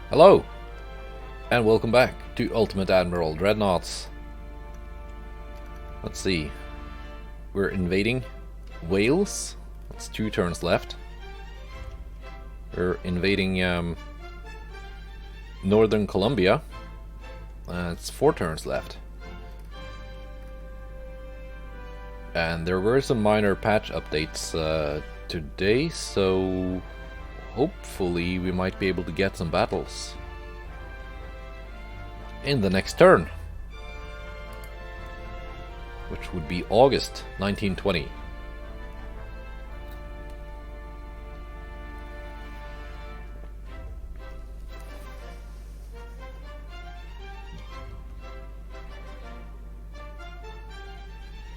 Hello, and welcome back to Ultimate Admiral Dreadnoughts. Let's see. We're invading Wales. That's 2 turns left. We're invading Northern Colombia. It's 4 turns left. And there were some minor patch updates today, so hopefully we might be able to get some battles in the next turn, which would be August 1920.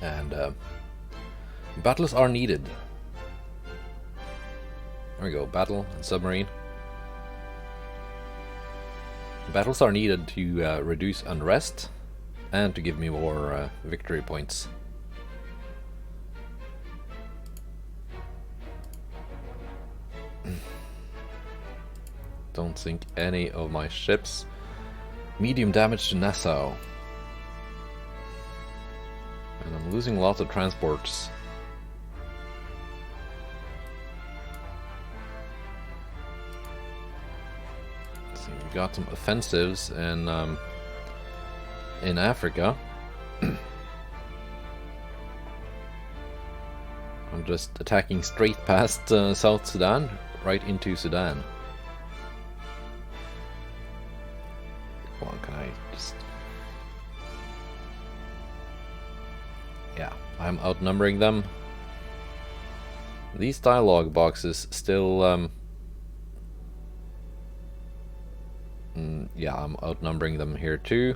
And battles are needed. There we go, battle and submarine. Battles are needed to reduce unrest and to give me more victory points. Don't sink any of my ships. Medium damage to Nassau. And I'm losing lots of transports. See, we got some offensives in Africa. I'm just attacking straight past South Sudan, right into Sudan. Come on, can I just... Yeah, I'm outnumbering them. These dialogue boxes still... yeah, I'm outnumbering them here too.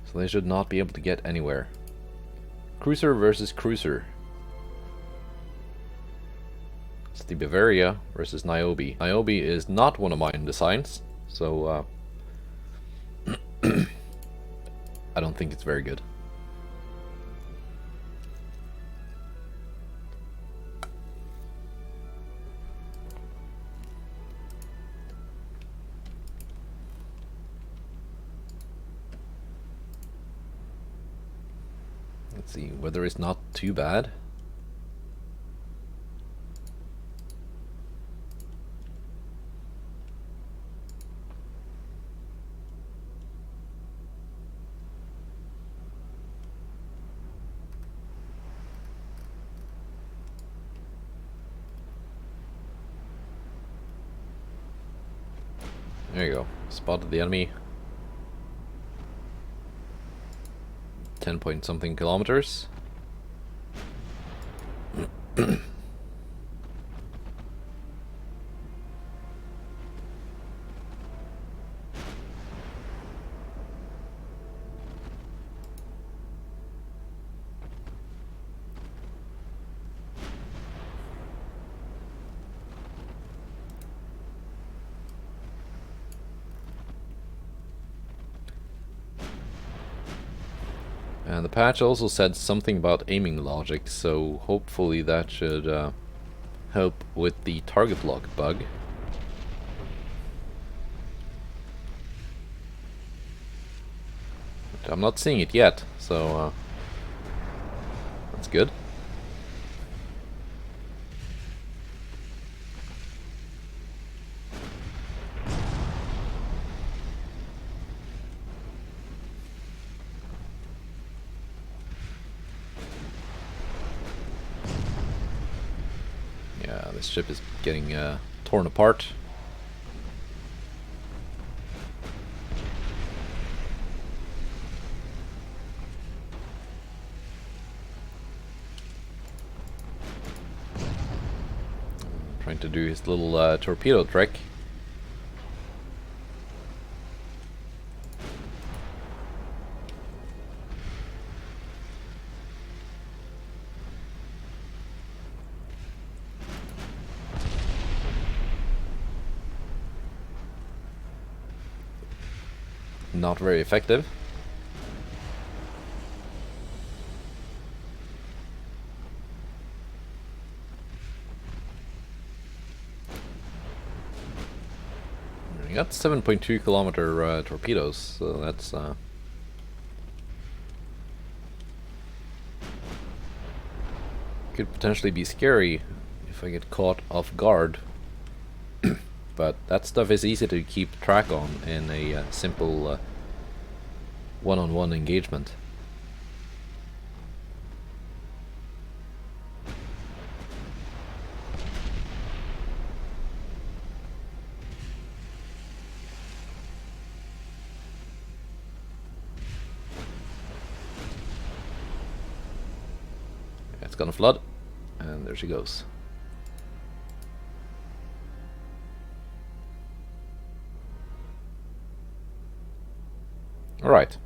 So they should not be able to get anywhere. Cruiser versus cruiser. It's the Bavaria versus Niobe. Niobe is not one of mine designs, so I don't think it's very good. Let's see, weather is not too bad. There you go, spotted the enemy. 10 point something kilometers. And the patch also said something about aiming logic, so hopefully that should help with the target lock bug. But I'm not seeing it yet, so that's good. This ship is getting torn apart. Trying to do his little torpedo trick. Not very effective. I got 7.2 kilometer torpedoes, so that's could potentially be scary if I get caught off guard. But that stuff is easy to keep track on in a simple one-on-one engagement. It's gonna flood, and there she goes. Alright.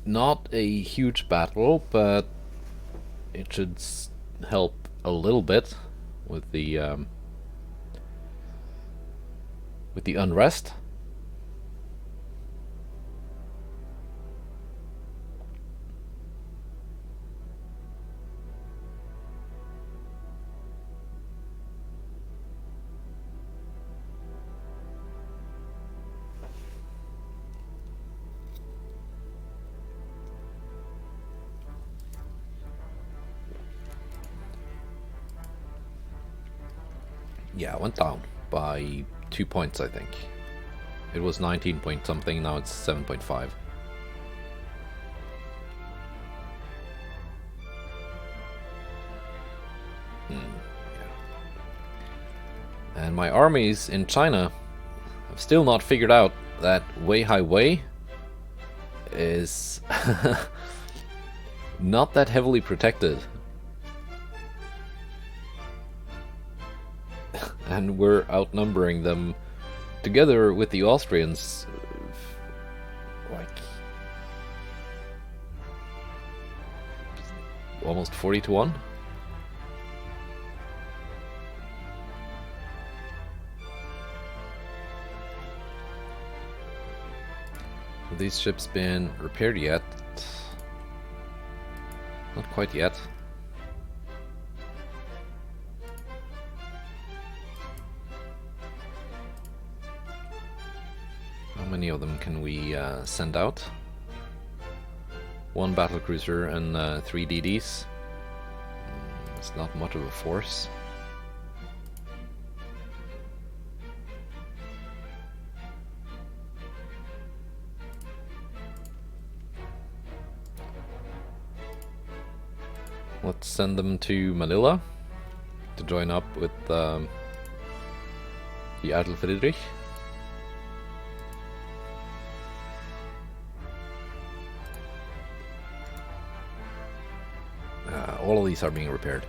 Not a huge battle, but it should help a little bit with the unrest. Yeah, it went down by 2 points, I think. It was 19 point something, now it's 7.5. Yeah. And my armies in China have still not figured out that Weihai Wei is not that heavily protected. And we're outnumbering them together with the Austrians like almost 40 to 1. Have these ships been repaired yet? Not quite yet. How many of them can we send out? 1 battlecruiser and 3 DDs. It's not much of a force. Let's send them to Manila to join up with the Adel Friedrich. All of these are being repaired.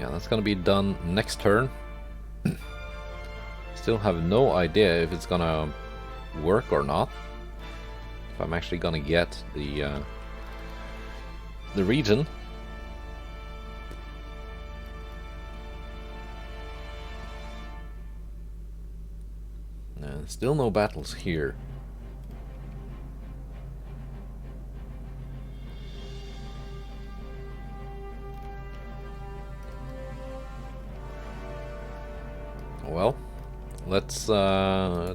Yeah, that's gonna be done next turn. Still have no idea if it's gonna work or not. If I'm actually gonna get the region. Still no battles here. Well, let's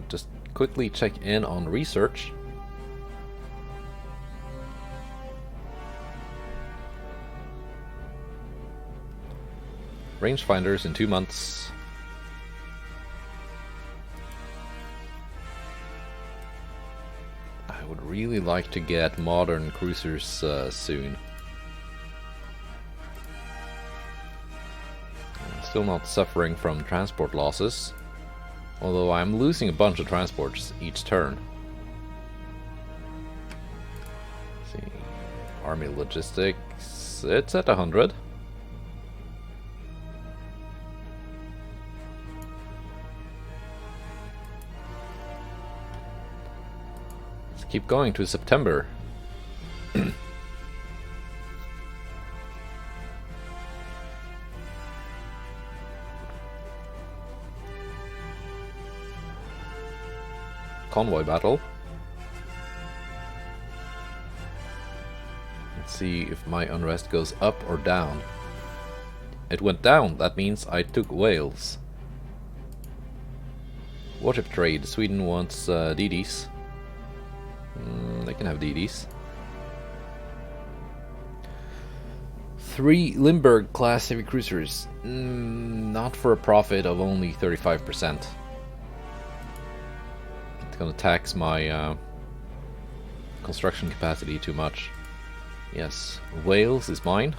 just quickly check in on research. Rangefinders in 2 months. I would really like to get modern cruisers soon. I'm still not suffering from transport losses, although I'm losing a bunch of transports each turn. Let's see, Army logistics, it's at 100. Keep going to September. Convoy battle. Let's see if my unrest goes up or down. It went down. That means I took Wales. Warship trade. Sweden wants DDs. They can have DDs. 3 Limburg class heavy cruisers. Not for a profit of only 35%. It's gonna tax my construction capacity too much. Yes, Wales is mine.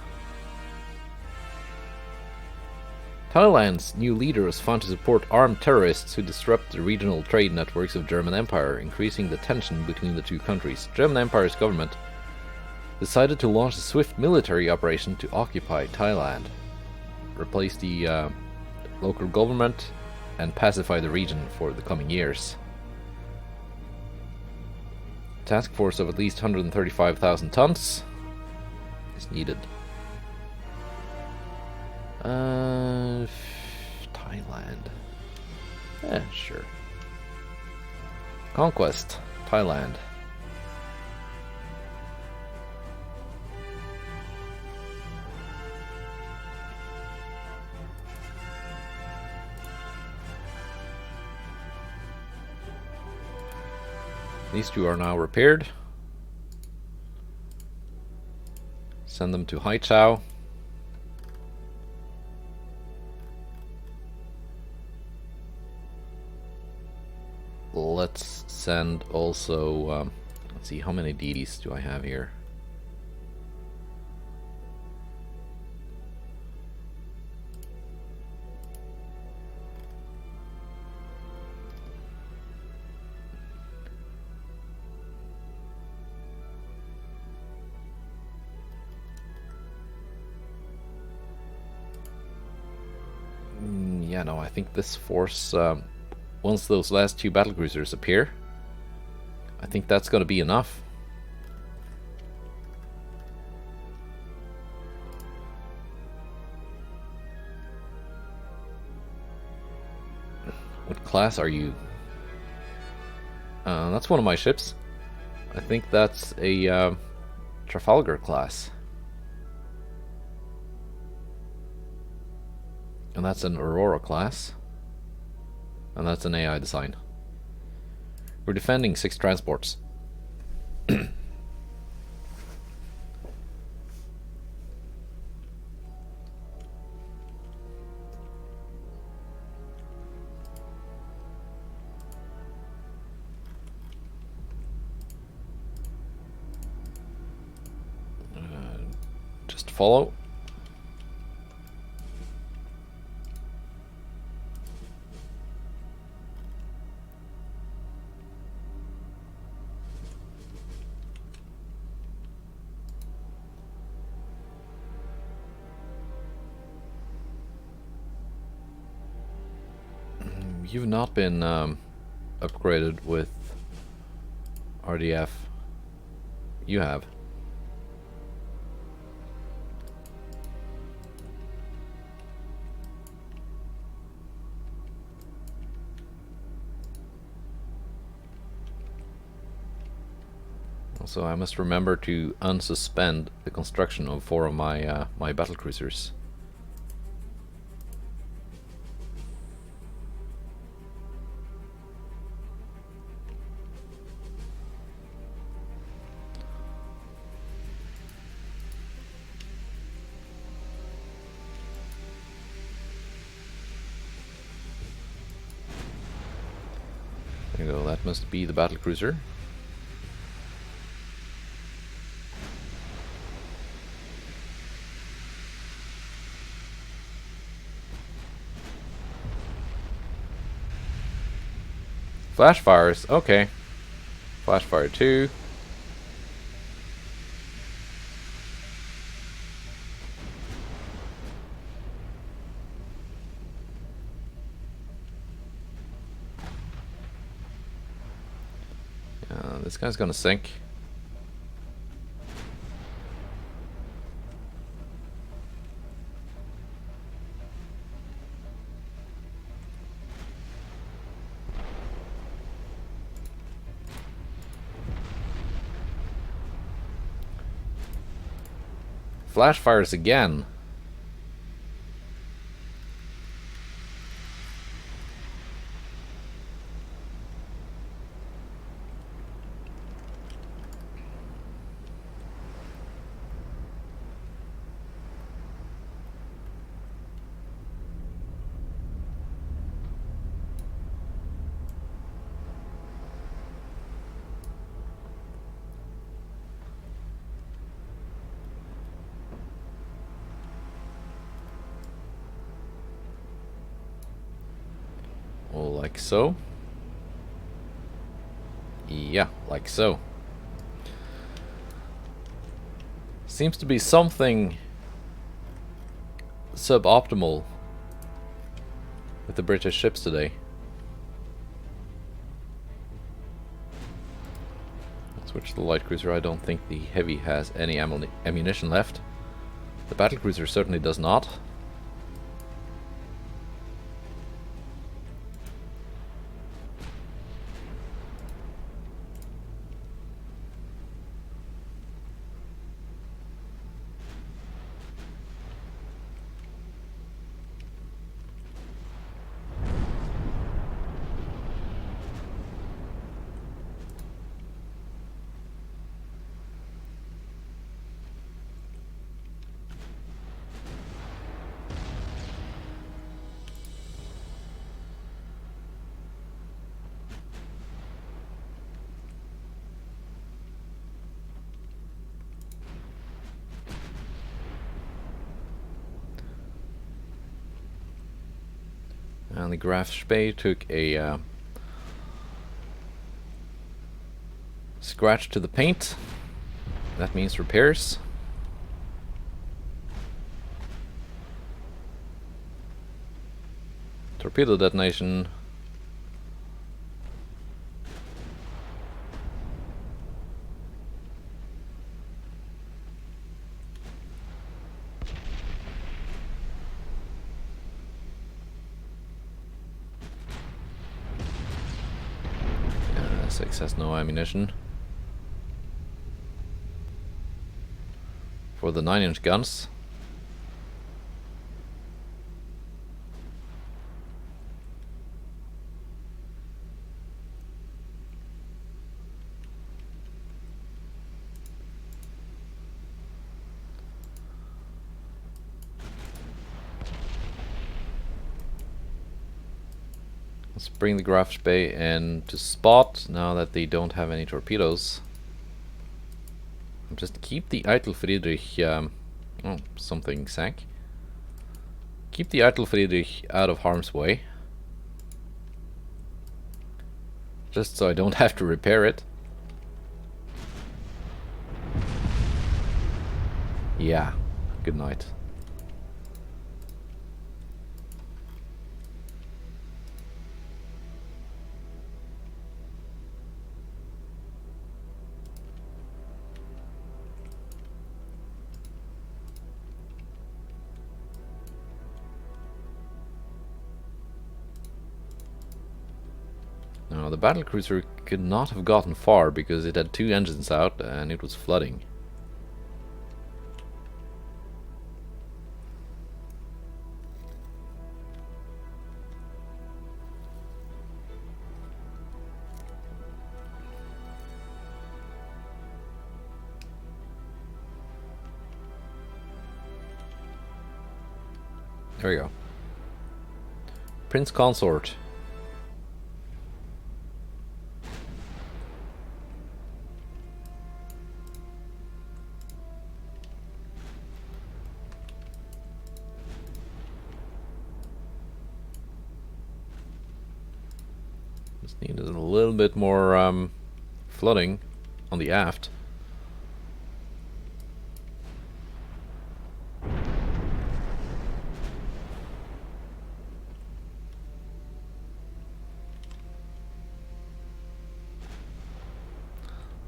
Thailand's new leader was found to support armed terrorists who disrupt the regional trade networks of German Empire, increasing the tension between the two countries. German Empire's government decided to launch a swift military operation to occupy Thailand, replace the local government, and pacify the region for the coming years. Task force of at least 135,000 tons is needed. Thailand. Sure. Conquest. Thailand. These two are now repaired. Send them to Haichao. Let's send also, let's see, how many DDs do I have here? Yeah, no, I think this force, once those last 2 battlecruisers appear, I think that's going to be enough. What class are you? That's one of my ships. I think that's a Trafalgar class. And that's an Aurora class. And that's an AI design. We're defending 6 transports. Just follow. You've not been upgraded with RDF. You have. Also, I must remember to unsuspend the construction of 4 of my my battlecruisers. There you go, that must be the battlecruiser. Flash fires, okay. Flash fire 2. This guy's gonna sink. flash fires again. Like so. Yeah, like so. Seems to be something suboptimal with the British ships today. Switch to the light cruiser. I don't think the heavy has any ammunition left. The battle cruiser certainly does not. And the Graf Spee took a scratch to the paint. That means repairs. Torpedo detonation. Six has no ammunition for the 9-inch guns. Let's bring the Graf Spee in to spot now that they don't have any torpedoes. Just keep the Eitel Friedrich. Oh, something sank. Keep the Eitel Friedrich out of harm's way. Just so I don't have to repair it. Yeah, good night. Now, the battlecruiser could not have gotten far because it had 2 engines out and it was flooding. There we go. Prince Consort. Just needed a little bit more flooding on the aft.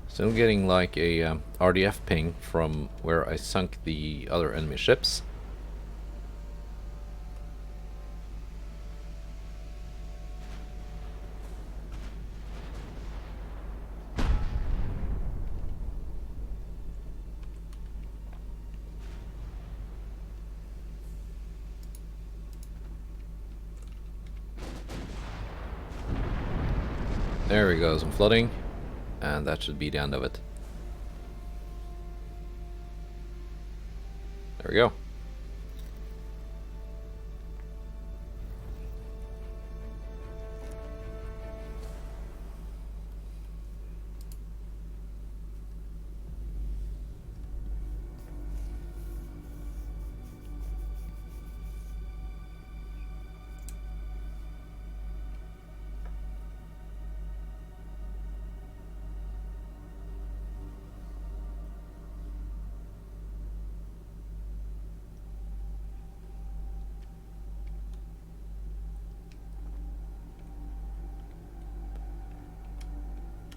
Still getting like a RDF ping from where I sunk the other enemy ships. There we go, some flooding, and that should be the end of it. There we go.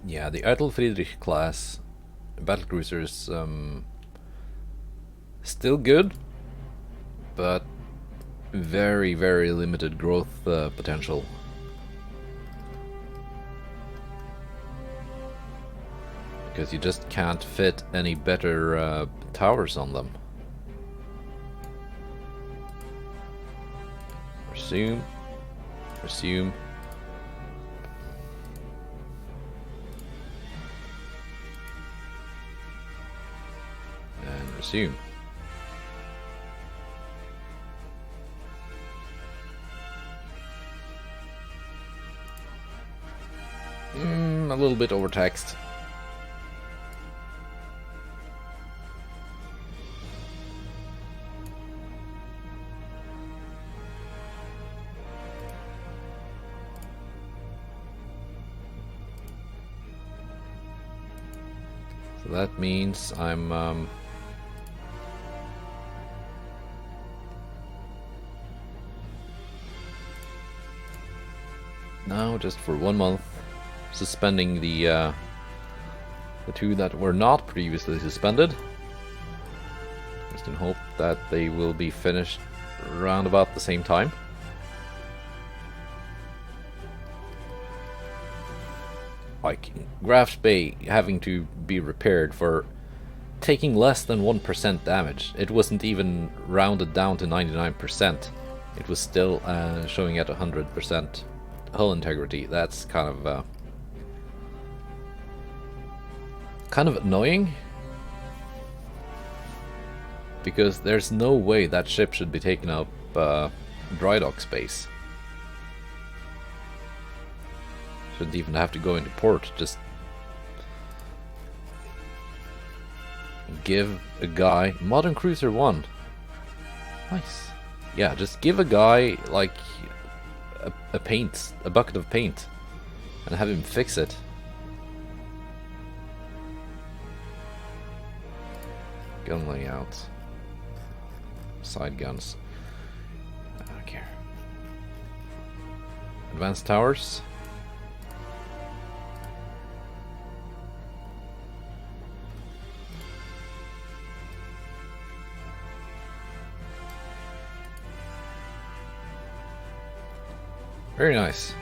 Yeah, the Admiral Friedrich class battlecruisers still good, but very, very limited growth potential. Because you just can't fit any better towers on them. Resume. Resume. And resume. A little bit overtaxed. So that means I'm now, just for 1 month, suspending the two that were not previously suspended. Just in hope that they will be finished around about the same time. Like Graf's Bay having to be repaired for taking less than 1% damage. It wasn't even rounded down to 99%. It was still showing at 100% hull integrity. That's kind of annoying, because there's no way that ship should be taking up dry dock space. Shouldn't even have to go into port. Just give a guy Modern Cruiser 1. Nice. Yeah, just give a guy like a bucket of paint and have him fix it. Gun layout. Side guns. I don't care. Advanced towers. Very nice.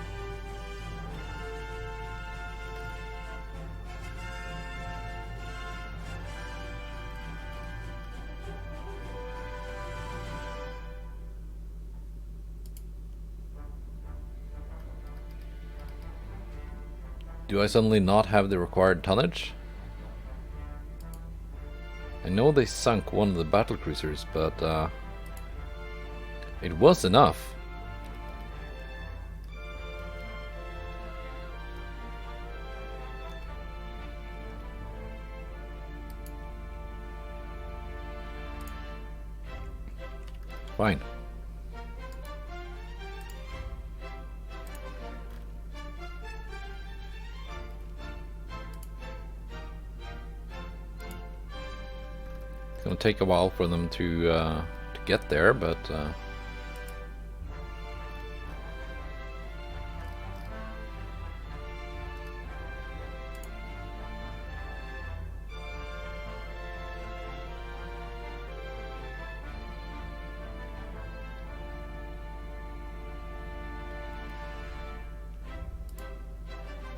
Do I suddenly not have the required tonnage? I know they sunk one of the battlecruisers, but it was enough. Fine. It's gonna take a while for them to get there, but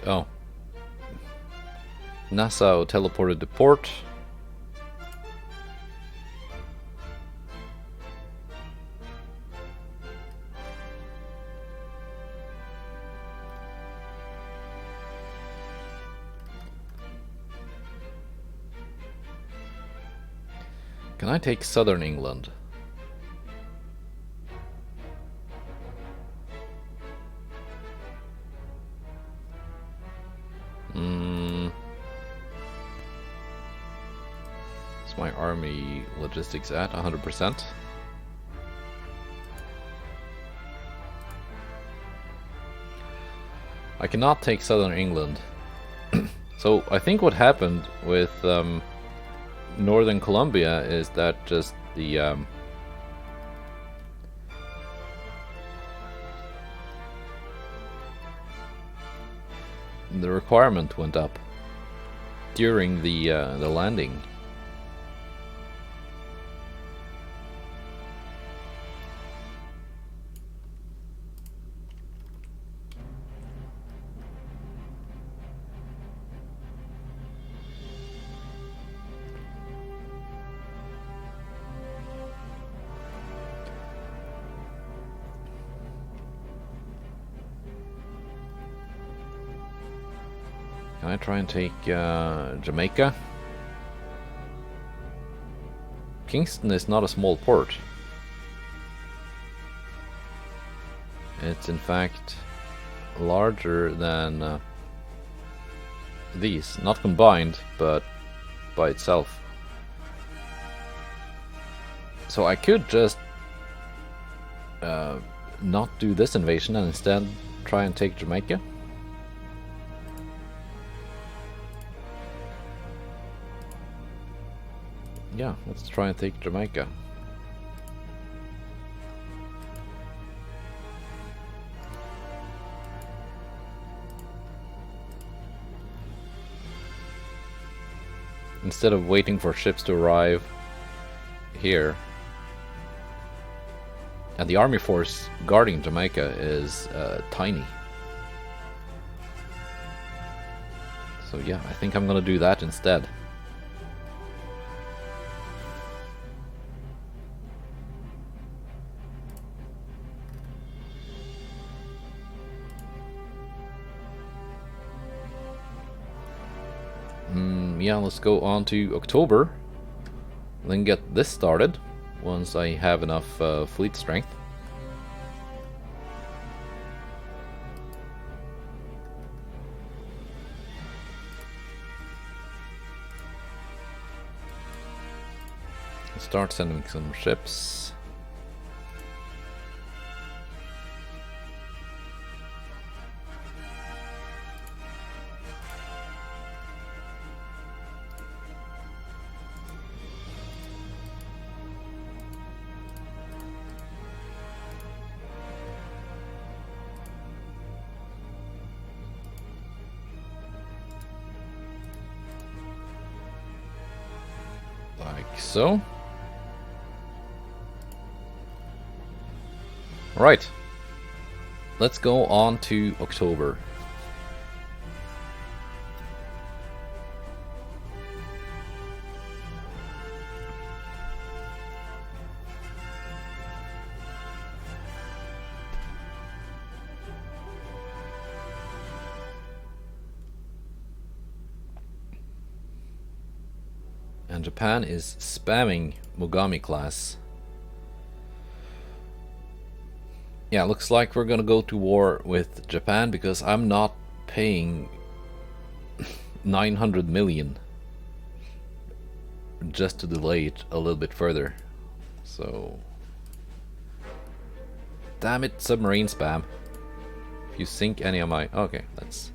oh. Nassau teleported to port. Can I take southern England? Is my army logistics at 100%? I cannot take southern England. So I think what happened with northern Colombia is that just the requirement went up during the landing. Can I try and take Jamaica? Kingston is not a small port. It's in fact larger than these. Not combined, but by itself. So I could just not do this invasion and instead try and take Jamaica. Yeah, let's try and take Jamaica. Instead of waiting for ships to arrive here. And the army force guarding Jamaica is tiny. So yeah, I think I'm gonna do that instead. Yeah, let's go on to October, then get this started once I have enough fleet strength. Start sending some ships. Like so. Right. Let's go on to October. And Japan is spamming Mogami class. Yeah, looks like we're gonna go to war with Japan because I'm not paying 900 million just to delay it a little bit further. So, damn it, submarine spam. If you sink any of my... Okay, that's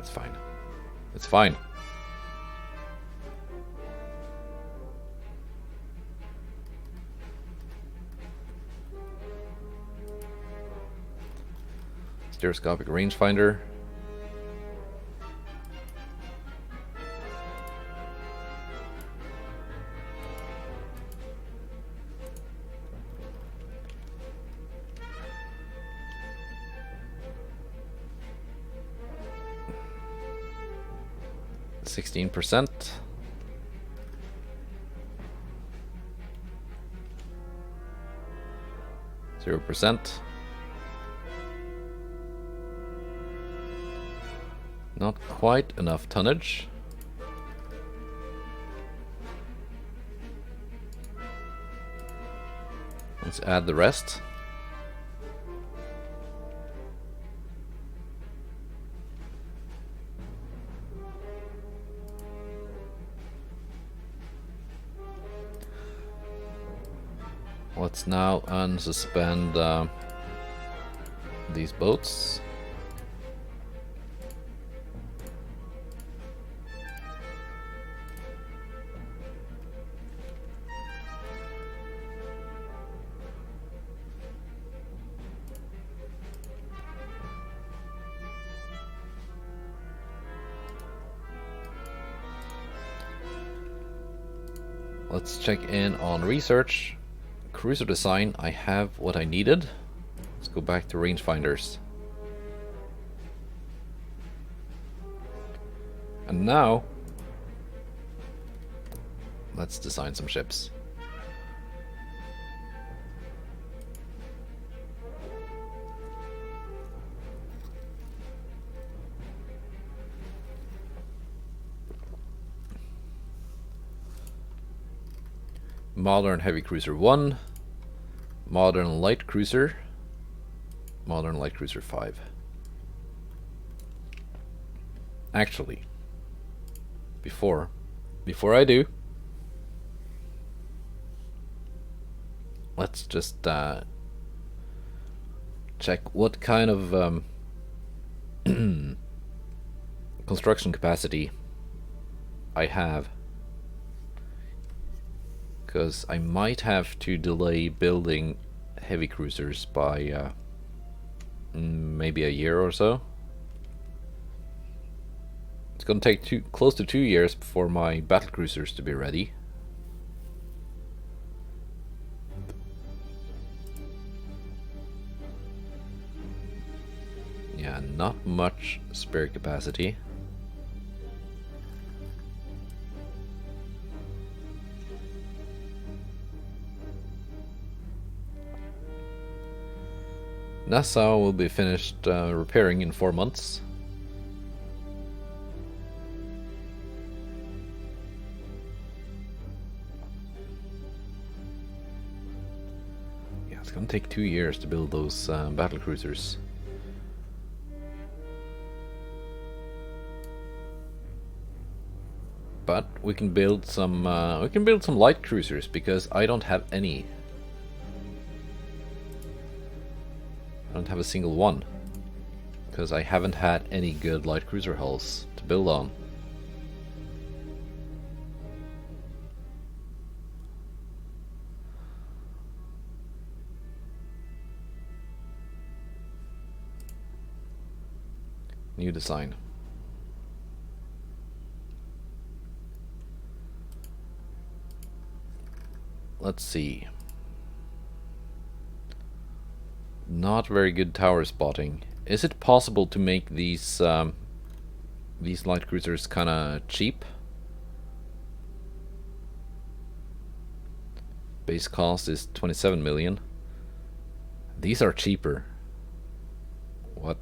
fine. It's fine. Stereoscopic rangefinder. %. 0%. Not quite enough tonnage. Let's add the rest. Let's now unsuspend these boats. Let's check in on research. Cruiser design, I have what I needed. Let's go back to rangefinders. And now, let's design some ships. Modern Heavy Cruiser 1, Modern Light Cruiser, Modern Light Cruiser 5. Actually, before I do, let's just check what kind of construction capacity I have. Because I might have to delay building heavy cruisers by maybe a year or so. It's gonna take close to 2 years for my battle cruisers to be ready. Yeah, not much spare capacity. Nassau will be finished repairing in 4 months. Yeah, it's gonna take 2 years to build those battle cruisers. But we can build some light cruisers because I don't have any. I don't have a single one, because I haven't had any good light cruiser hulls to build on. New design. Let's see. Not very good tower spotting. Is it possible to make these light cruisers kind of cheap? Base cost is 27 million. These are cheaper. What?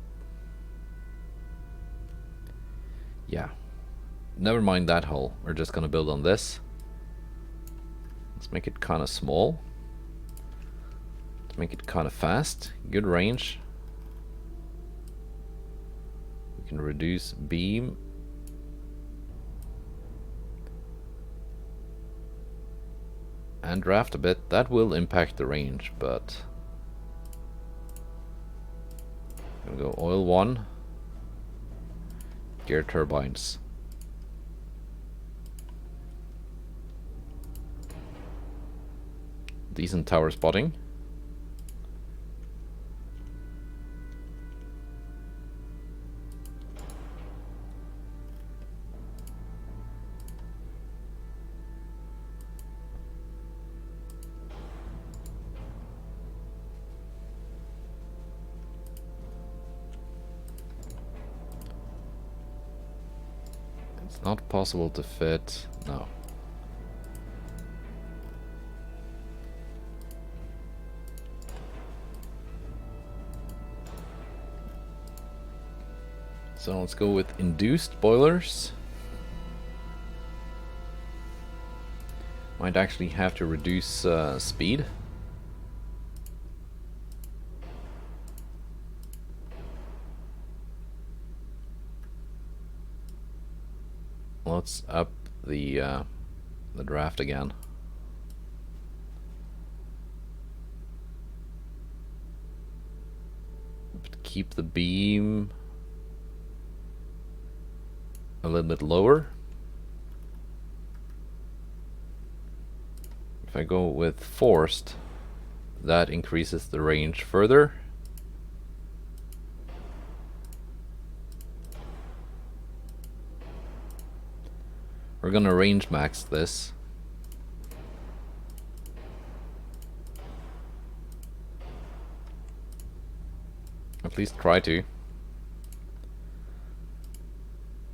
Yeah. Never mind that hull. We're just gonna build on this. Let's make it kind of small. Let's make it kind of fast. Good range. We can reduce beam. And draft a bit. That will impact the range, but I'm gonna go oil 1. Gear turbines. Decent tower spotting. It's not possible to fit. No. So let's go with induced boilers. Might actually have to reduce speed. let's up the draft again. But keep the beam a little bit lower. If I go with forced, that increases the range further. We're gonna range max this. At least try to.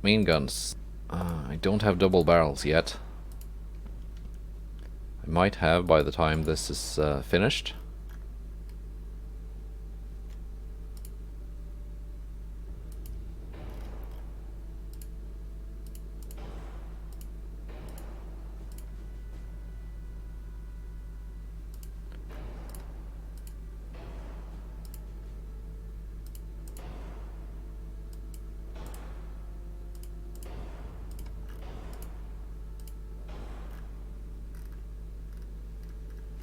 Main guns. I don't have double barrels yet. I might have by the time this is finished.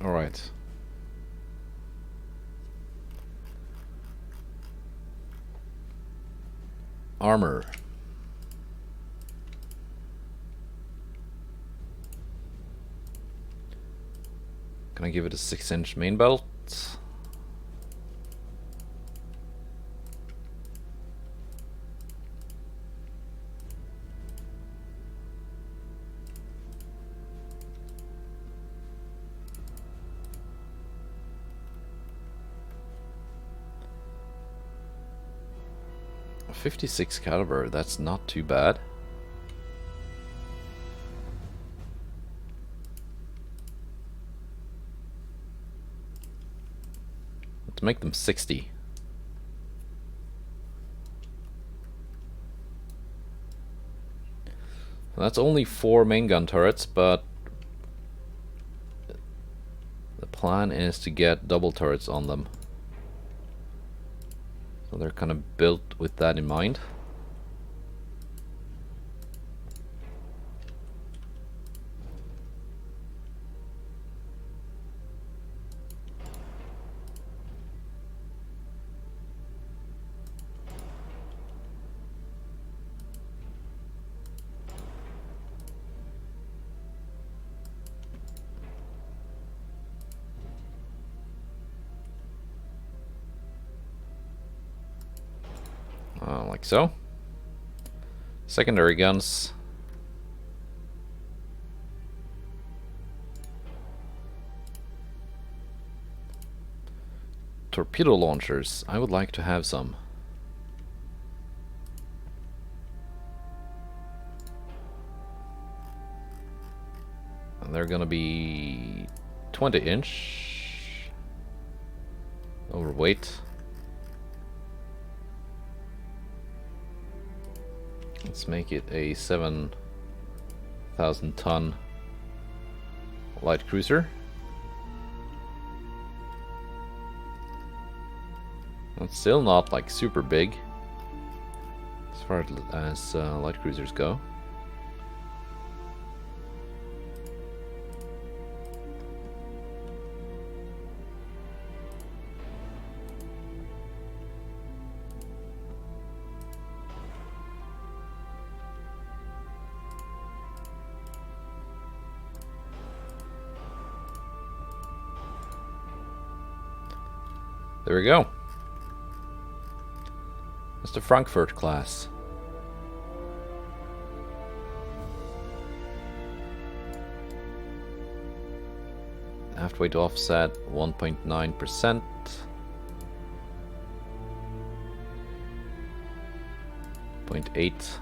All right. Armor. Can I give it a 6-inch main belt? A 56 caliber, that's not too bad. Let's make them 60. That's only 4 main gun turrets, but the plan is to get double turrets on them. So they're kind of built with that in mind. Like so. Secondary guns. Torpedo launchers. I would like to have some. And they're gonna be 20-inch. Overweight. Let's make it a 7,000 ton light cruiser. It's still not like super big as far as light cruisers go. There we go. That's the Frankfurt class. Aft weight offset 1.9%. 0.8.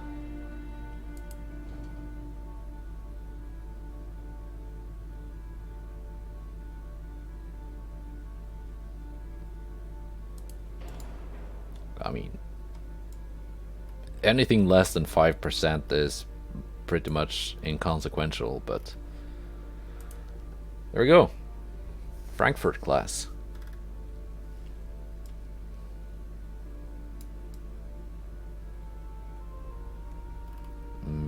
I mean, anything less than 5% is pretty much inconsequential, but there we go. Frankfurt class.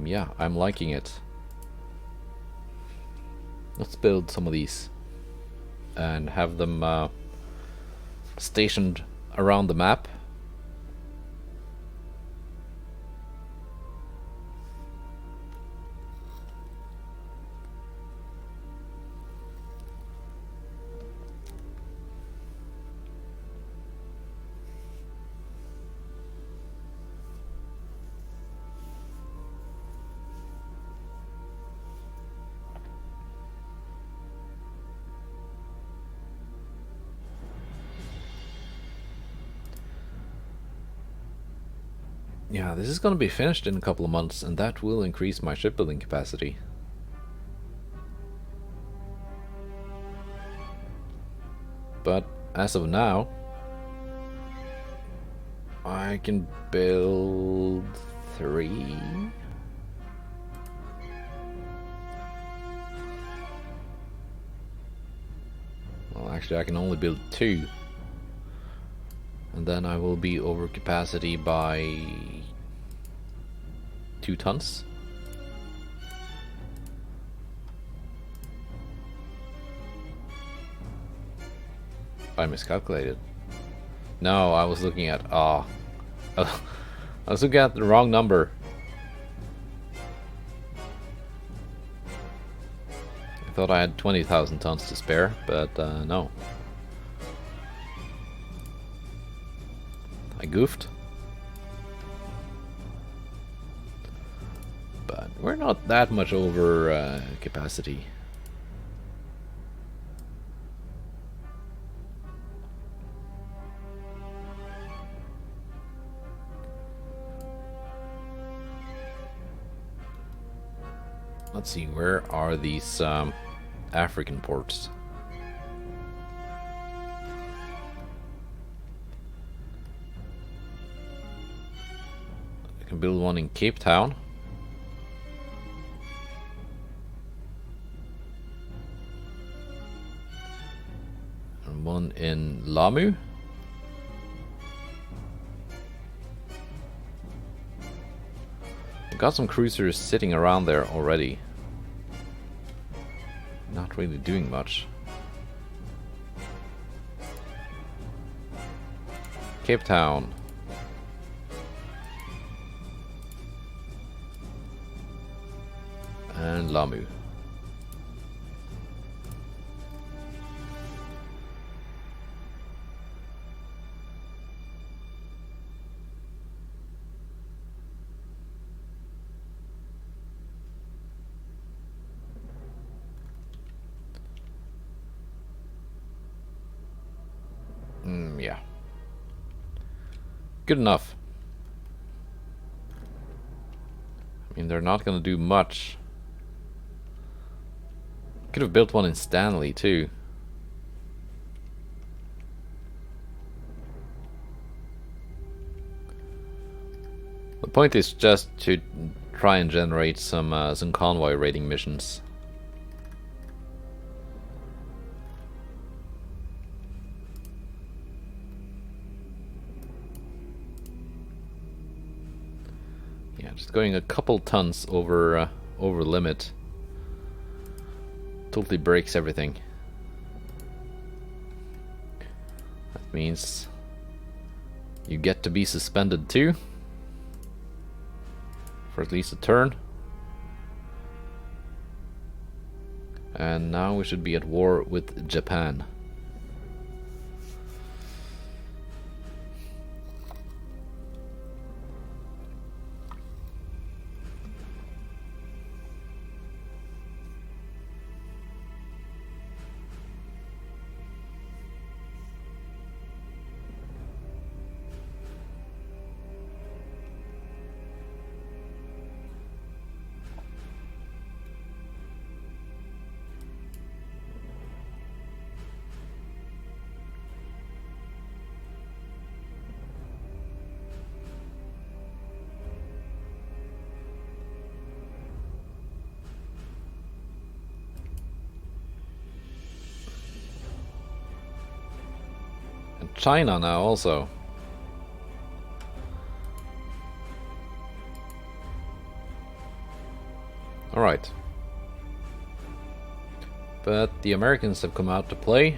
Yeah, I'm liking it. Let's build some of these and have them stationed around the map. Yeah, this is gonna be finished in a couple of months, and that will increase my shipbuilding capacity. But as of now, I can build 3. Well, actually, I can only build 2. And then I will be over capacity by 2 tons. I miscalculated. No, I was looking at I was looking at the wrong number. I thought I had 20,000 tons to spare, but no. I goofed. But we're not that much over capacity. Let's see, where are these African ports? I can build one in Cape Town. And one in Lamu. I've got some cruisers sitting around there already. Not really doing much. Cape Town. And Lamu. Yeah. Good enough. I mean, they're not gonna do much. Could have built one in Stanley too. The point is just to try and generate some convoy raiding missions. Yeah, just going a couple tons over limit. Totally breaks everything. That means you get to be suspended too. For at least a turn. And now we should be at war with Japan. China now also. But the Americans have come out to play.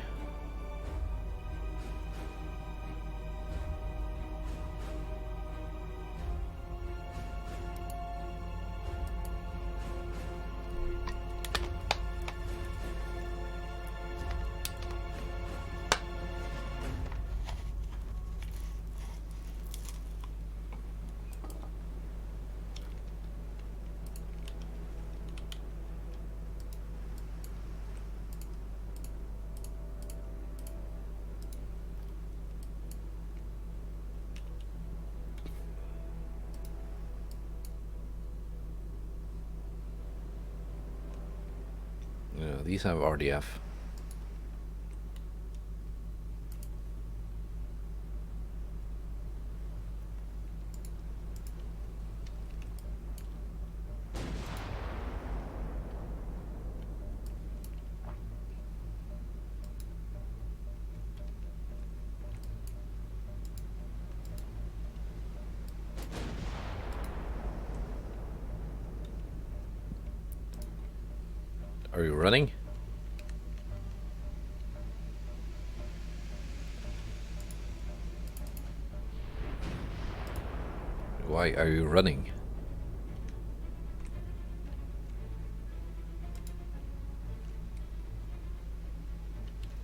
Yeah, these have RDF. Are you running? Why are you running?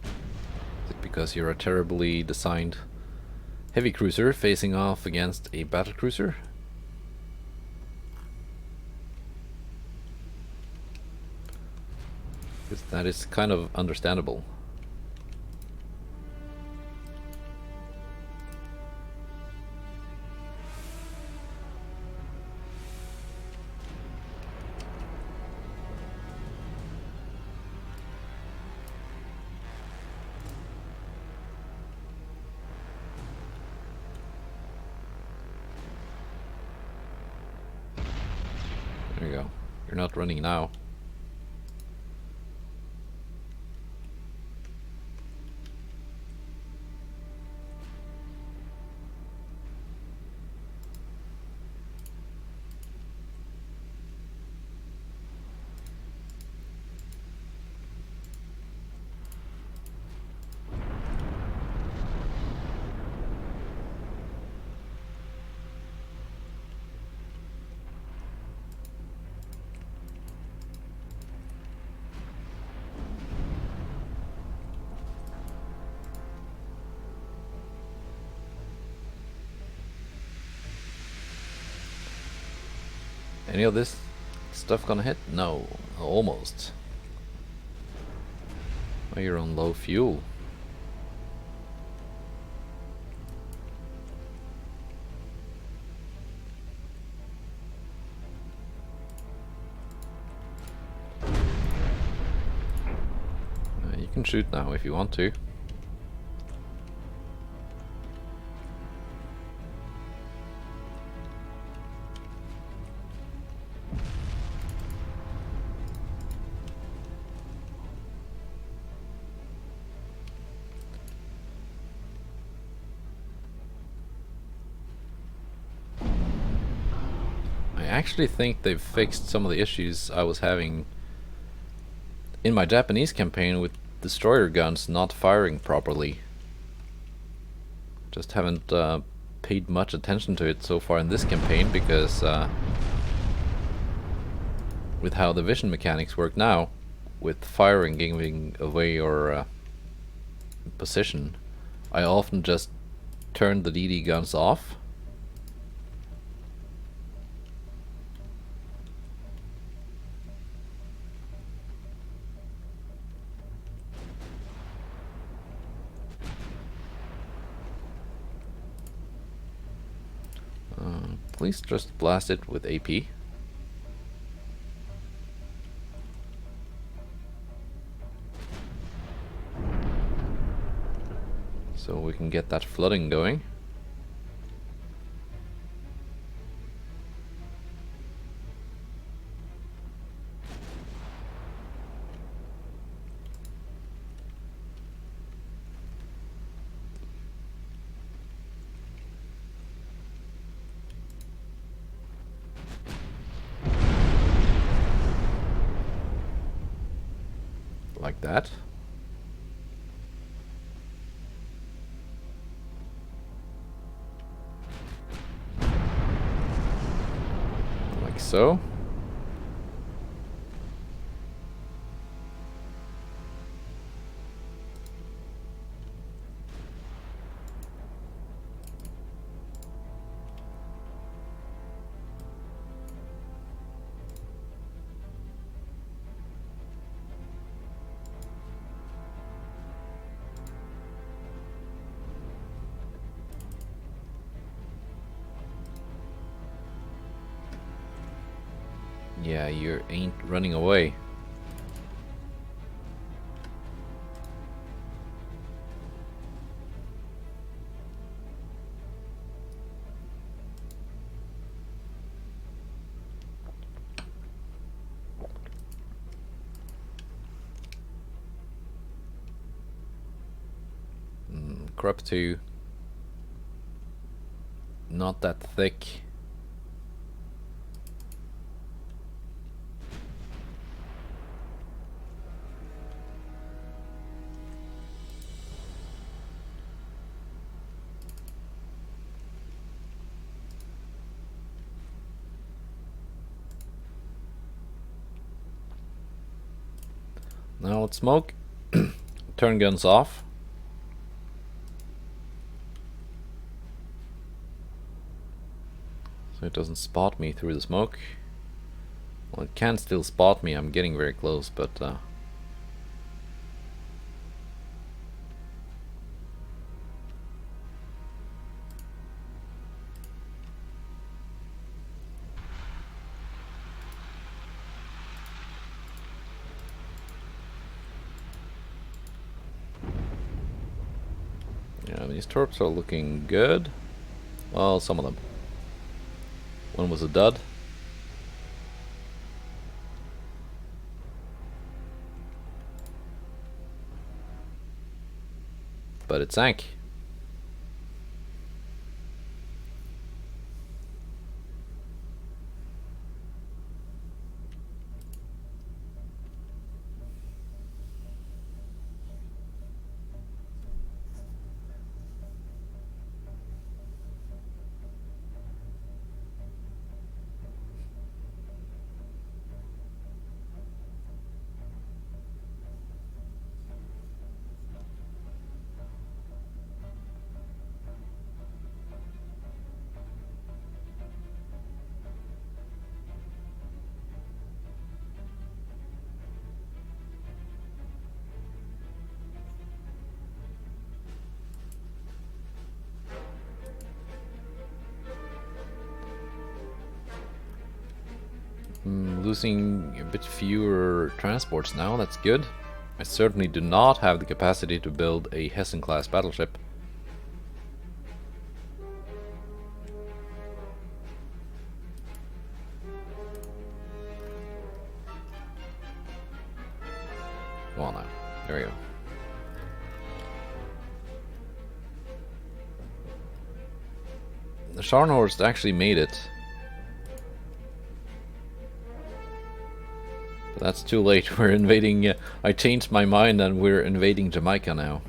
Is it because you're a terribly designed heavy cruiser facing off against a battle cruiser? Because that is kind of understandable. There you go. You're not running now. Any of this stuff gonna hit? No, almost. Oh, you're on low fuel. You can shoot now if you want to. I actually think they've fixed some of the issues I was having in my Japanese campaign with destroyer guns not firing properly. Just haven't paid much attention to it so far in this campaign because with how the vision mechanics work now, with firing giving away your position, I often just turn the DD guns off. Please just blast it with AP. So we can get that flooding going. Like that. Like so. Yeah, you ain't running away. Crop 2. Not that thick. Now let's smoke. Turn guns off. So it doesn't spot me through the smoke. Well, it can still spot me. I'm getting very close, but yeah, these torps are looking good. Well, some of them. One was a dud. But it sank. Losing a bit fewer transports now, that's good. I certainly do not have the capacity to build a Hessen-class battleship. Come on now, there we go. The Scharnhorst actually made it. But that's too late, we're invading, I changed my mind and we're invading Jamaica now.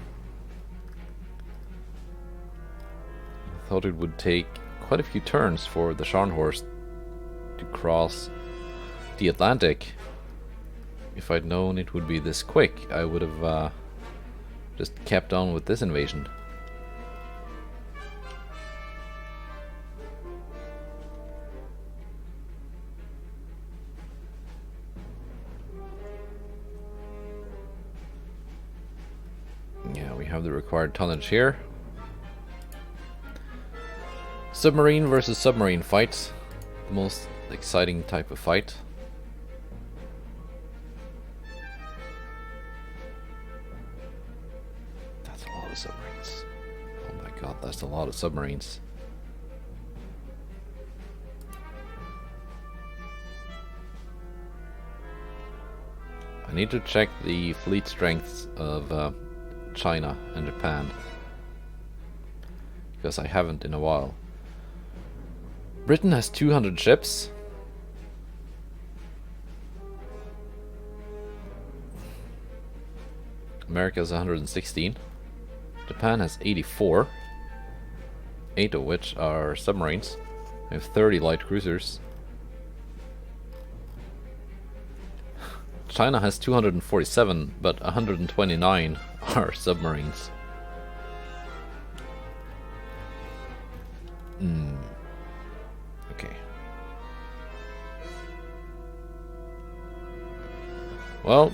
I thought it would take quite a few turns for the Scharnhorst to cross the Atlantic. If I'd known it would be this quick, I would have just kept on with this invasion. Yeah, we have the required tonnage here. Submarine versus submarine fight. The most exciting type of fight. That's a lot of submarines. Oh my god, that's a lot of submarines. I need to check the fleet strengths of China and Japan, because I haven't in a while. Britain has 200 ships. America has 116. Japan has 84. 8 of which are submarines. We have 30 light cruisers. China has 247, but 129 are submarines. Okay. Well,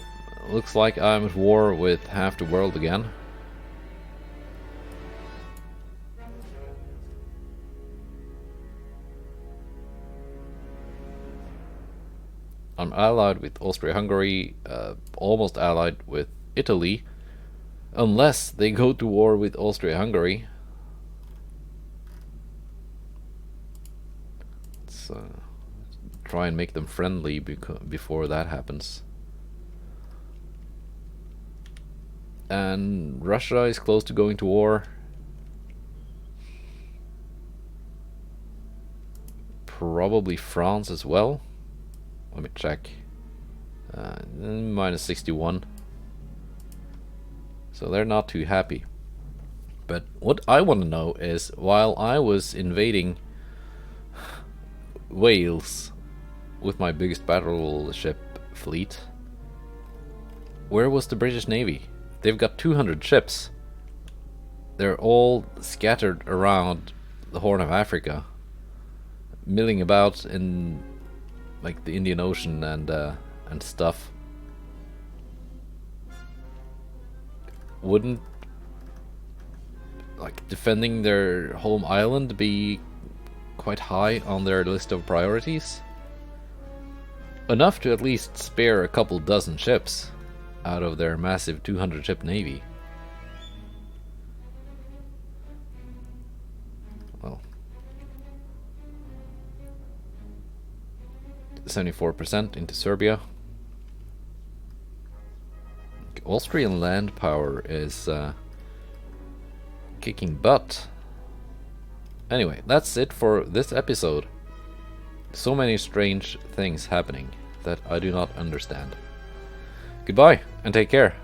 looks like I'm at war with half the world again. I'm allied with Austria-Hungary, almost allied with Italy, unless they go to war with Austria-Hungary. Let's try and make them friendly before that happens. And Russia is close to going to war. Probably France as well. Let me check. Minus 61. So they're not too happy. But what I want to know is, while I was invading Wales with my biggest battleship fleet, where was the British Navy? They've got 200 ships. They're all scattered around the Horn of Africa, milling about in like the Indian Ocean and stuff. Wouldn't like defending their home island be quite high on their list of priorities? Enough to at least spare a couple dozen ships out of their massive 200 ship navy. Well, 74% into Serbia. Austrian land power is kicking butt. Anyway, that's it for this episode. So many strange things happening that I do not understand. Goodbye, and take care.